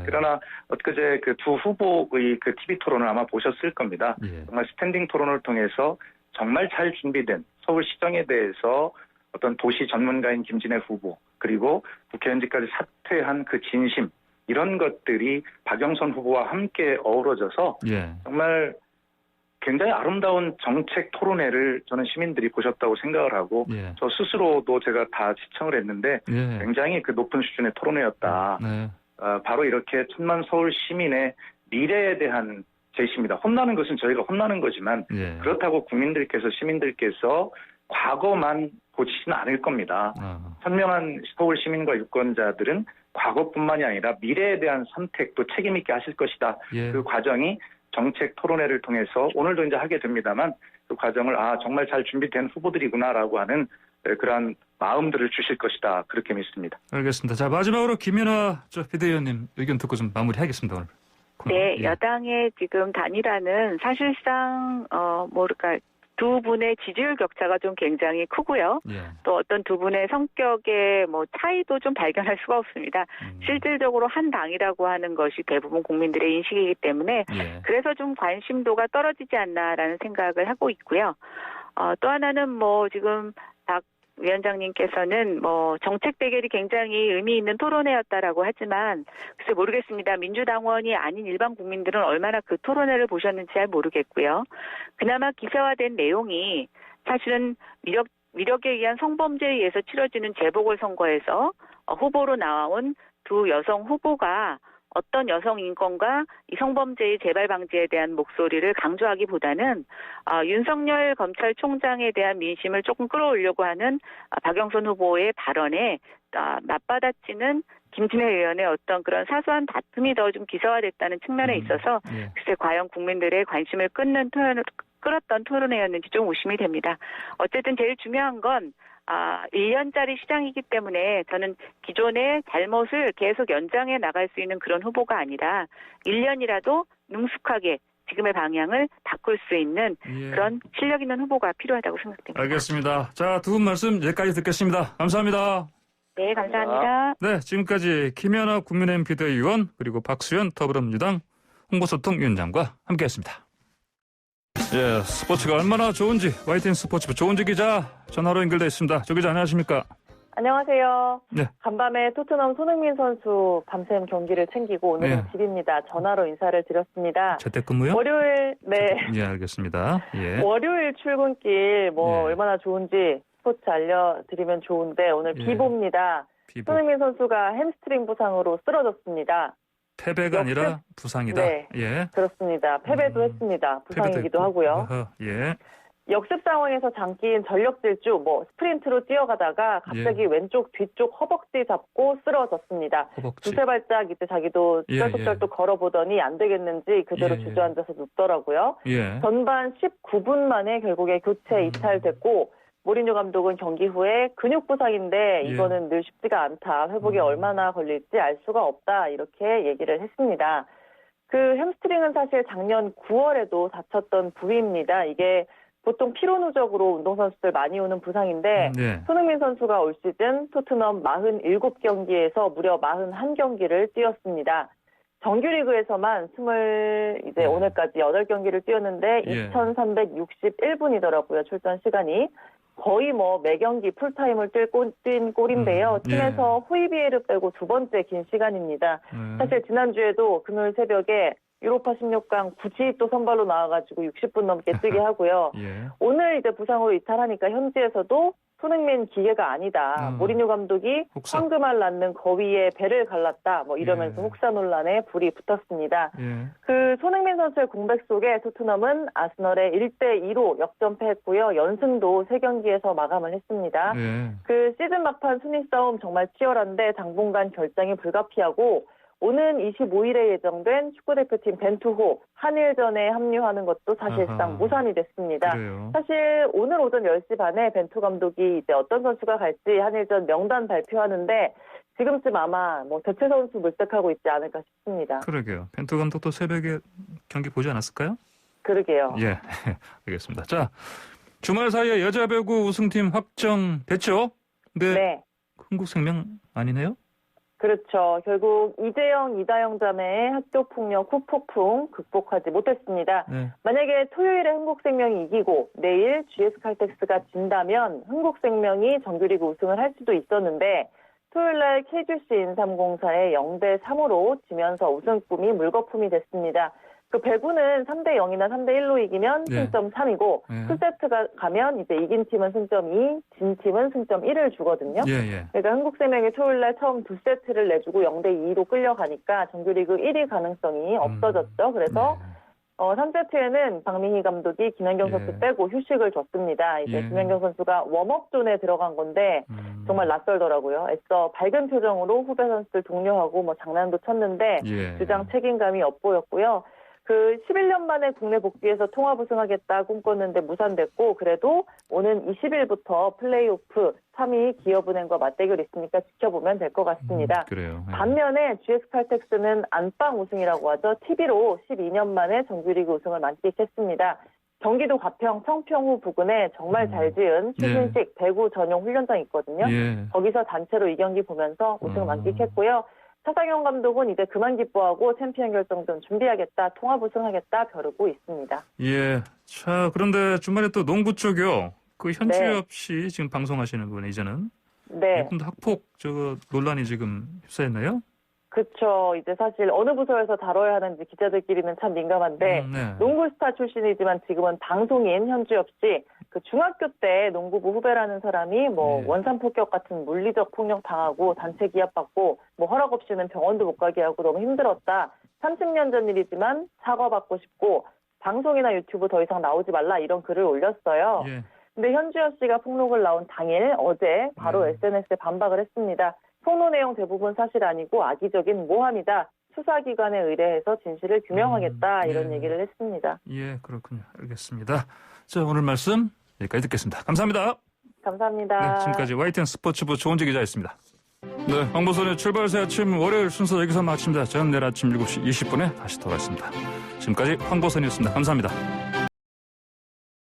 그러나 엊그제 그 두 후보의 그 TV 토론을 아마 보셨을 겁니다. 정말 스탠딩 토론을 통해서 정말 잘 준비된 서울시정에 대해서 어떤 도시 전문가인 김진애 후보 그리고 국회의원직까지 사퇴한 그 진심 이런 것들이 박영선 후보와 함께 어우러져서 정말 굉장히 아름다운 정책 토론회를 저는 시민들이 보셨다고 생각을 하고 저 스스로도 제가 다 시청을 했는데 굉장히 그 높은 수준의 토론회였다. 바로 이렇게 1000만 서울 시민의 미래에 대한 제시입니다. 혼나는 것은 저희가 혼나는 거지만 그렇다고 국민들께서 시민들께서 과거만 고치지는 않을 겁니다. 현명한 서울 시민과 유권자들은 과거뿐만이 아니라 미래에 대한 선택도 책임 있게 하실 것이다. 예. 그 과정이 정책 토론회를 통해서 오늘도 이제 하게 됩니다만 그 과정을 정말 잘 준비된 후보들이구나라고 하는 그러한 마음들을 주실 것이다. 그렇게 믿습니다. 알겠습니다. 자, 마지막으로 김연아 비대위원님 의견 듣고 좀 마무리하겠습니다. 오늘. 네, 예. 여당의 지금 단일화는 사실상 두 분의 지지율 격차가 좀 굉장히 크고요. 예. 또 어떤 두 분의 성격의 차이도 좀 발견할 수가 없습니다. 실질적으로 한 당이라고 하는 것이 대부분 국민들의 인식이기 때문에 예. 그래서 좀 관심도가 떨어지지 않나라는 생각을 하고 있고요. 또 하나는 지금 박 위원장님께서는 정책 대결이 굉장히 의미 있는 토론회였다라고 하지만 글쎄 모르겠습니다. 민주당원이 아닌 일반 국민들은 얼마나 그 토론회를 보셨는지 잘 모르겠고요. 그나마 기사화된 내용이 사실은 위력에 의한 성범죄에 의해서 치러지는 재보궐선거에서 후보로 나온 두 여성 후보가 어떤 여성 인권과 이 성범죄의 재발 방지에 대한 목소리를 강조하기보다는 윤석열 검찰총장에 대한 민심을 조금 끌어올려고 하는 박영선 후보의 발언에 맞받아치는 김진애 의원의 어떤 그런 사소한 다툼이 더 좀 기사화됐다는 측면에 있어서 글쎄 과연 국민들의 관심을 끌었던 토론회였는지 좀 의심이 됩니다. 어쨌든 제일 중요한 건 1년짜리 시장이기 때문에 저는 기존의 잘못을 계속 연장해 나갈 수 있는 그런 후보가 아니라 1년이라도 능숙하게 지금의 방향을 바꿀 수 있는 그런 실력 있는 후보가 필요하다고 생각됩니다. 알겠습니다. 자, 두 분 말씀 여기까지 듣겠습니다. 감사합니다. 네, 감사합니다. 네, 지금까지 김연아 국민의힘 비대위원 그리고 박수현 더불어민주당 홍보소통위원장과 함께했습니다. 예, 스포츠가 얼마나 좋은지 YTN 스포츠부 조은지 기자 전화로 연결돼 있습니다. 조 기자 안녕하십니까? 안녕하세요. 네. 간밤에 토트넘 손흥민 선수 밤샘 경기를 챙기고 오늘은 집입니다. 전화로 인사를 드렸습니다. 재택근무요? 월요일 예, 알겠습니다. 예. 월요일 출근길 얼마나 좋은지 스포츠 알려드리면 좋은데 오늘 비보입니다. 비보. 손흥민 선수가 햄스트링 부상으로 쓰러졌습니다. 패배가 아니라 부상이다. 네, 예. 그렇습니다. 패배도 했습니다. 부상이기도 하고요. 예. 역습 상황에서 장기인 전력 질주, 스프린트로 뛰어가다가 갑자기 왼쪽 뒤쪽 허벅지 잡고 쓰러졌습니다. 두세 발짝 이때 자기도 쩔뚝쩔뚝 걸어보더니 안 되겠는지 그대로 주저앉아서 눕더라고요. 전반 19분 만에 결국에 교체 이탈됐고 모리뉴 감독은 경기 후에 근육 부상인데 이거는 늘 쉽지가 않다. 회복에 얼마나 걸릴지 알 수가 없다. 이렇게 얘기를 했습니다. 그 햄스트링은 사실 작년 9월에도 다쳤던 부위입니다. 이게 보통 피로 누적으로 운동선수들 많이 오는 부상인데 손흥민 선수가 올 시즌 토트넘 47경기에서 무려 41경기를 뛰었습니다. 정규리그에서만 오늘까지 8경기를 뛰었는데 2,361분이더라고요. 출전 시간이. 거의 매 경기 풀타임을 뛴 꼴인데요. 팀에서 후이비에르 빼고 두 번째 긴 시간입니다. 사실 지난주에도 금요일 새벽에 유로파 16강 굳이 또 선발로 나와가지고 60분 넘게 뛰게 하고요. 오늘 이제 부상으로 이탈하니까 현지에서도 손흥민 기계가 아니다. 모리뉴 감독이 황금알 낳는 거위에 배를 갈랐다. 이러면서 혹사 논란에 불이 붙었습니다. 그 손흥민 선수의 공백 속에 토트넘은 아스널에 1대2로 역전패했고요. 연승도 3경기에서 마감을 했습니다. 그 시즌 막판 순위 싸움 정말 치열한데 당분간 결장이 불가피하고 오는 25일에 예정된 축구대표팀 벤투호 한일전에 합류하는 것도 사실상 무산이 됐습니다. 그래요. 사실 오늘 오전 10시 반에 벤투 감독이 이제 어떤 선수가 갈지 한일전 명단 발표하는데 지금쯤 아마 대체 선수 물색하고 있지 않을까 싶습니다. 그러게요. 벤투 감독도 새벽에 경기 보지 않았을까요? 그러게요. 예, 알겠습니다. 자, 주말 사이에 여자 배구 우승팀 확정됐죠? 네. 흥국생명 아니네요? 그렇죠. 결국 이재영, 이다영 자매의 학교폭력 후폭풍 극복하지 못했습니다. 만약에 토요일에 흥국생명이 이기고 내일 GS칼텍스가 진다면 흥국생명이 정규리그 우승을 할 수도 있었는데 토요일날 KGC 인삼공사에 0대3으로 지면서 우승 꿈이 물거품이 됐습니다. 그 배구는 3대0이나 3대1로 이기면 승점 3이고 풀세트가 가면 이제 이긴 팀은 승점 2, 진 팀은 승점 1을 주거든요. 그러니까 흥국생명이 토요일날 처음 2세트를 내주고 0대2로 끌려가니까 정규리그 1위 가능성이 없어졌죠. 그래서 3세트에는 박민희 감독이 김연경 선수 빼고 휴식을 줬습니다. 이제 김연경 선수가 웜업존에 들어간 건데 정말 낯설더라고요. 애써 밝은 표정으로 후배 선수들 독려하고 뭐 장난도 쳤는데 주장 책임감이 엿보였고요. 그 11년 만에 국내 복귀해서 통합 우승하겠다 꿈꿨는데 무산됐고 그래도 오는 20일부터 플레이오프 3위 기업은행과 맞대결 있으니까 지켜보면 될 것 같습니다. 그래요. 반면에 GX칼텍스는 안방 우승이라고 하죠. TV로 12년 만에 정규리그 우승을 만끽했습니다. 경기도 가평 청평후 부근에 정말 잘 지은 최신식 배구 전용 훈련장이 있거든요. 거기서 단체로 이 경기 보면서 우승을 만끽했고요. 차상현 감독은 이제 그만 기뻐하고 챔피언 결정전 준비하겠다, 통합 우승하겠다 벼르고 있습니다. 예. 자, 그런데 주말에 또 농구 쪽이요. 그 현주엽 씨 지금 방송하시는 분이 이제는. 네. 근데 학폭 논란이 지금 휩싸였나요? 그렇죠. 이제 사실 어느 부서에서 다뤄야 하는지 기자들끼리는 참 민감한데 농구 스타 출신이지만 지금은 방송인 현주엽 씨, 그 중학교 때 농구부 후배라는 사람이 뭐 원산 폭격 같은 물리적 폭력 당하고 단체 기합받고 뭐 허락 없이는 병원도 못 가게 하고 너무 힘들었다. 30년 전 일이지만 사과받고 싶고 방송이나 유튜브 더 이상 나오지 말라 이런 글을 올렸어요. 근데 현주엽 씨가 폭로글 나온 당일 어제 바로 SNS에 반박을 했습니다. 폭로 내용 대부분 사실 아니고 악의적인 모함이다. 수사기관에 의뢰해서 진실을 규명하겠다. 이런 얘기를 했습니다. 예, 그렇군요. 알겠습니다. 자, 오늘 말씀 여기까지 듣겠습니다. 감사합니다. 감사합니다. 네, 지금까지 YTN 스포츠부 조은지 기자였습니다. 네, 황보선의 출발새 아침 월요일 순서 여기서 마칩니다. 저는 내일 아침 7시 20분에 다시 돌아오겠습니다. 지금까지 황보선이었습니다. 감사합니다.